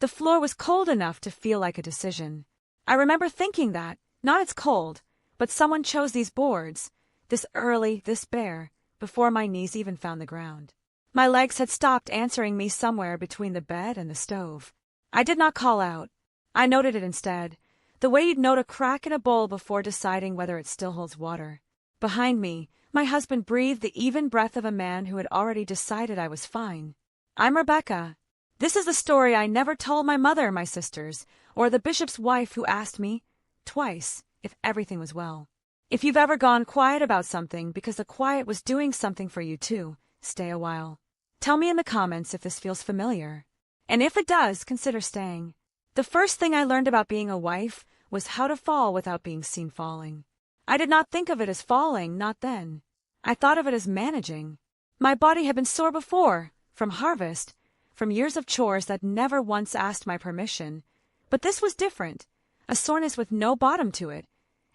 The floor was cold enough to feel like a decision. I remember thinking that, not it's cold, but someone chose these boards, this early, this bare, before my knees even found the ground. My legs had stopped answering me somewhere between the bed and the stove. I did not call out. I noted it instead, the way you'd note a crack in a bowl before deciding whether it still holds water. Behind me, my husband breathed the even breath of a man who had already decided I was fine. I'm Rebecca. This is the story I never told my mother, my sisters, or the bishop's wife who asked me, twice, if everything was well. If you've ever gone quiet about something because the quiet was doing something for you too, stay a while. Tell me in the comments if this feels familiar. And if it does, consider staying. The first thing I learned about being a wife was how to fall without being seen falling. I did not think of it as falling, not then. I thought of it as managing. My body had been sore before, from harvest, from years of chores that never once asked my permission. But this was different, a soreness with no bottom to it.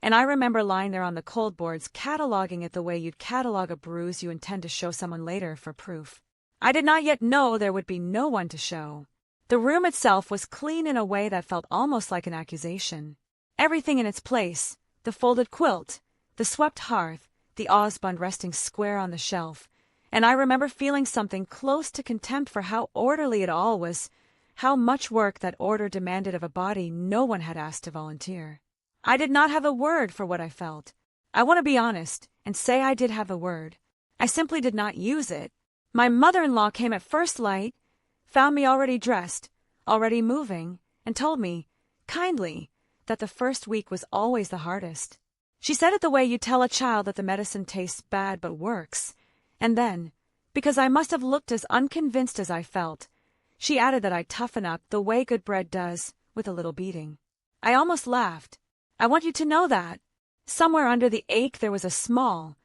And I remember lying there on the cold boards cataloging it the way you'd catalog a bruise you intend to show someone later for proof. I did not yet know there would be no one to show. The room itself was clean in a way that felt almost like an accusation. Everything in its place, the folded quilt, the swept hearth, the osbund resting square on the shelf, and I remember feeling something close to contempt for how orderly it all was, how much work that order demanded of a body no one had asked to volunteer. I did not have a word for what I felt. I want to be honest and say I did have a word. I simply did not use it. My mother-in-law came at first light, found me already dressed, already moving, and told me, kindly, that the first week was always the hardest. She said it the way you tell a child that the medicine tastes bad but works. And then, because I must have looked as unconvinced as I felt, she added that I'd toughen up the way good bread does, with a little beating. I almost laughed. I want you to know that. Somewhere under the ache there was a small,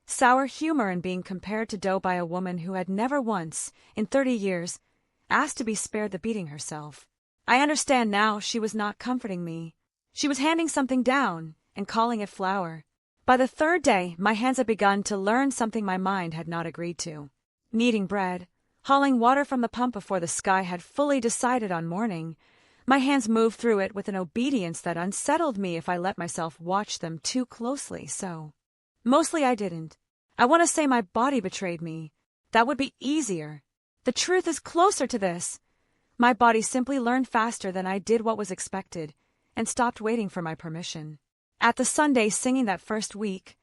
sour humor in being compared to dough by a woman who had never once, in 30 years, asked to be spared the beating herself. I understand now she was not comforting me. She was handing something down and calling it flour. By the third day, my hands had begun to learn something my mind had not agreed to. Kneading bread, hauling water from the pump before the sky had fully decided on morning, my hands moved through it with an obedience that unsettled me if I let myself watch them too closely, so. Mostly I didn't. I want to say my body betrayed me. That would be easier. The truth is closer to this. My body simply learned faster than I did what was expected, and stopped waiting for my permission. At the Sunday singing that first week,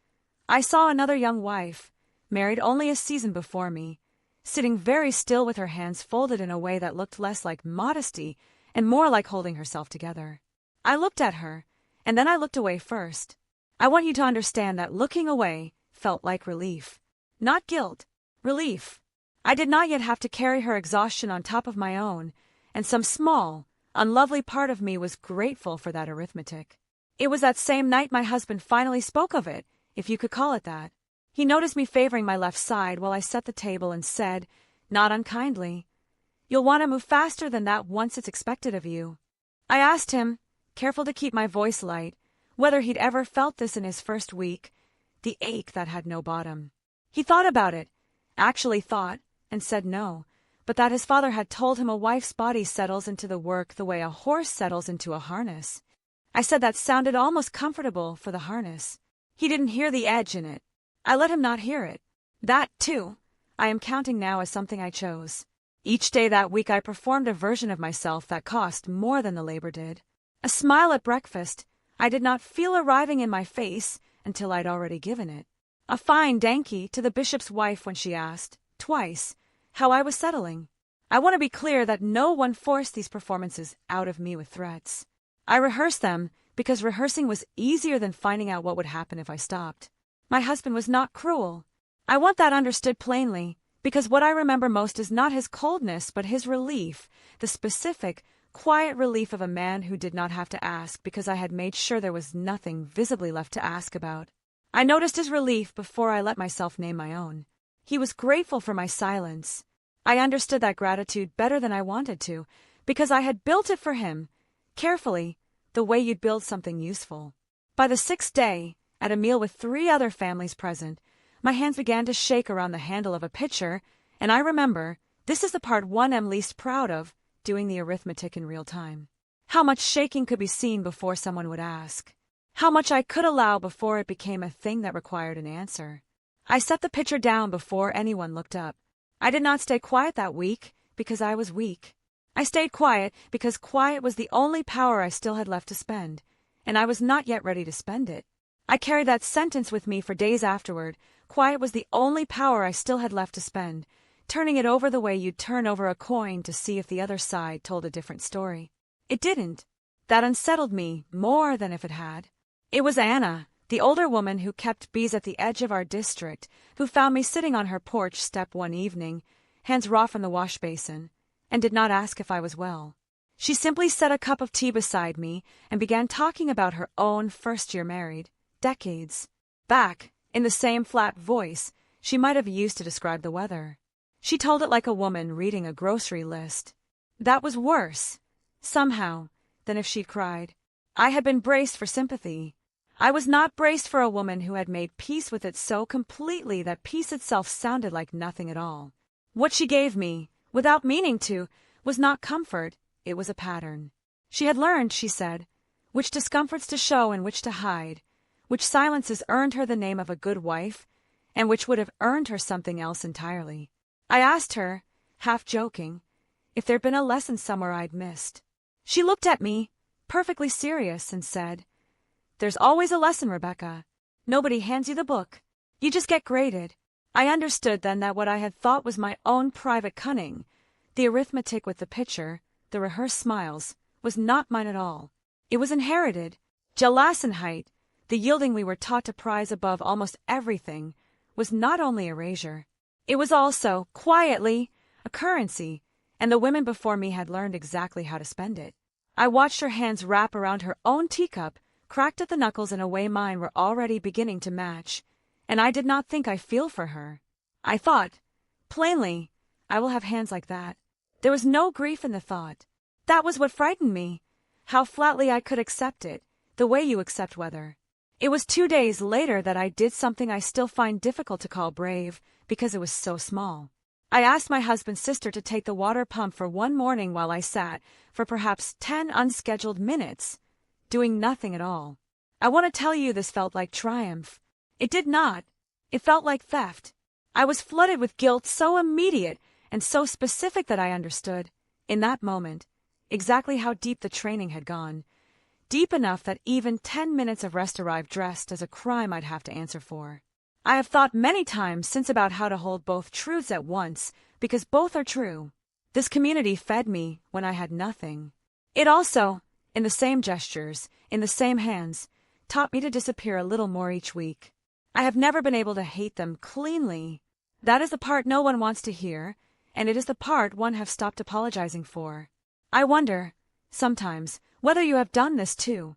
I saw another young wife, married only a season before me, sitting very still with her hands folded in a way that looked less like modesty and more like holding herself together. I looked at her, and then I looked away first. I want you to understand that looking away felt like relief. Not guilt, relief. I did not yet have to carry her exhaustion on top of my own, and some small, unlovely part of me was grateful for that arithmetic. It was that same night my husband finally spoke of it, if you could call it that. He noticed me favoring my left side while I set the table and said, not unkindly, "You'll want to move faster than that once it's expected of you." I asked him, careful to keep my voice light, whether he'd ever felt this in his first week, the ache that had no bottom. He thought about it, actually thought, and said no, but that his father had told him a wife's body settles into the work the way a horse settles into a harness. I said that sounded almost comfortable for the harness. He didn't hear the edge in it. I let him not hear it. That, too, I am counting now as something I chose. Each day that week I performed a version of myself that cost more than the labor did. A smile at breakfast I did not feel arriving in my face until I'd already given it. A fine dankey to the bishop's wife when she asked, twice, how I was settling. I want to be clear that no one forced these performances out of me with threats. I rehearsed them because rehearsing was easier than finding out what would happen if I stopped. My husband was not cruel. I want that understood plainly, because what I remember most is not his coldness but his relief, the specific, quiet relief of a man who did not have to ask because I had made sure there was nothing visibly left to ask about. I noticed his relief before I let myself name my own. He was grateful for my silence. I understood that gratitude better than I wanted to, because I had built it for him, carefully, the way you'd build something useful. By the 6th day, at a meal with 3 other families present, my hands began to shake around the handle of a pitcher, and I remember, this is the part one am least proud of, doing the arithmetic in real time. How much shaking could be seen before someone would ask. How much I could allow before it became a thing that required an answer. I set the pitcher down before anyone looked up. I did not stay quiet that week because I was weak. I stayed quiet because quiet was the only power I still had left to spend, and I was not yet ready to spend it. I carried that sentence with me for days afterward. Quiet was the only power I still had left to spend, turning it over the way you'd turn over a coin to see if the other side told a different story. It didn't. That unsettled me more than if it had. It was Anna, the older woman who kept bees at the edge of our district, who found me sitting on her porch step one evening, hands raw from the wash basin, and did not ask if I was well. She simply set a cup of tea beside me and began talking about her own first year married, decades back, in the same flat voice she might have used to describe the weather. She told it like a woman reading a grocery list. That was worse, somehow, than if she'd cried. I had been braced for sympathy. I was not braced for a woman who had made peace with it so completely that peace itself sounded like nothing at all. What she gave me, without meaning to, was not comfort, it was a pattern. She had learned, she said, which discomforts to show and which to hide, which silences earned her the name of a good wife, and which would have earned her something else entirely. I asked her, half joking, if there'd been a lesson somewhere I'd missed. She looked at me, perfectly serious, and said, "There's always a lesson, Rebecca. Nobody hands you the book. You just get graded." I understood then that what I had thought was my own private cunning, the arithmetic with the pitcher, the rehearsed smiles, was not mine at all. It was inherited. Gelassenheit, the yielding we were taught to prize above almost everything, was not only erasure. It was also, quietly, a currency, and the women before me had learned exactly how to spend it. I watched her hands wrap around her own teacup, cracked at the knuckles in a way mine were already beginning to match, and I did not think I feel for her. I thought, plainly, I will have hands like that. There was no grief in the thought. That was what frightened me, how flatly I could accept it, the way you accept weather. It was 2 days later that I did something I still find difficult to call brave, because it was so small. I asked my husband's sister to take the water pump for one morning while I sat, for perhaps 10 unscheduled minutes, doing nothing at all. I want to tell you this felt like triumph. It did not. It felt like theft. I was flooded with guilt so immediate and so specific that I understood, in that moment, exactly how deep the training had gone. Deep enough that even 10 minutes of rest arrived dressed as a crime I'd have to answer for. I have thought many times since about how to hold both truths at once, because both are true. This community fed me when I had nothing. It also, in the same gestures, in the same hands, taught me to disappear a little more each week. I have never been able to hate them cleanly. That is the part no one wants to hear, and it is the part one have stopped apologizing for. I wonder, sometimes, whether you have done this too.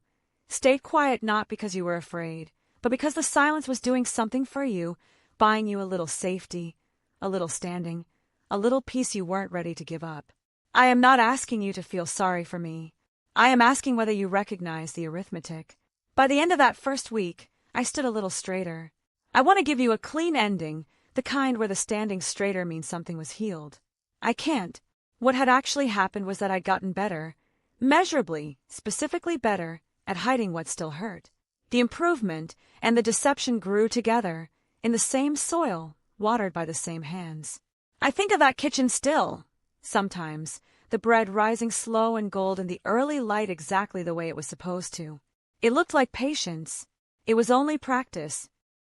Stayed quiet not because you were afraid, but because the silence was doing something for you, buying you a little safety, a little standing, a little peace you weren't ready to give up. I am not asking you to feel sorry for me. I am asking whether you recognize the arithmetic. By the end of that first week, I stood a little straighter. I want to give you a clean ending, the kind where the standing straighter means something was healed. I can't. What had actually happened was that I'd gotten better, measurably, specifically better, at hiding what still hurt. The improvement and the deception grew together, in the same soil, watered by the same hands. I think of that kitchen still, sometimes, the bread rising slow and gold in the early light exactly the way it was supposed to. It looked like patience. It was only practice,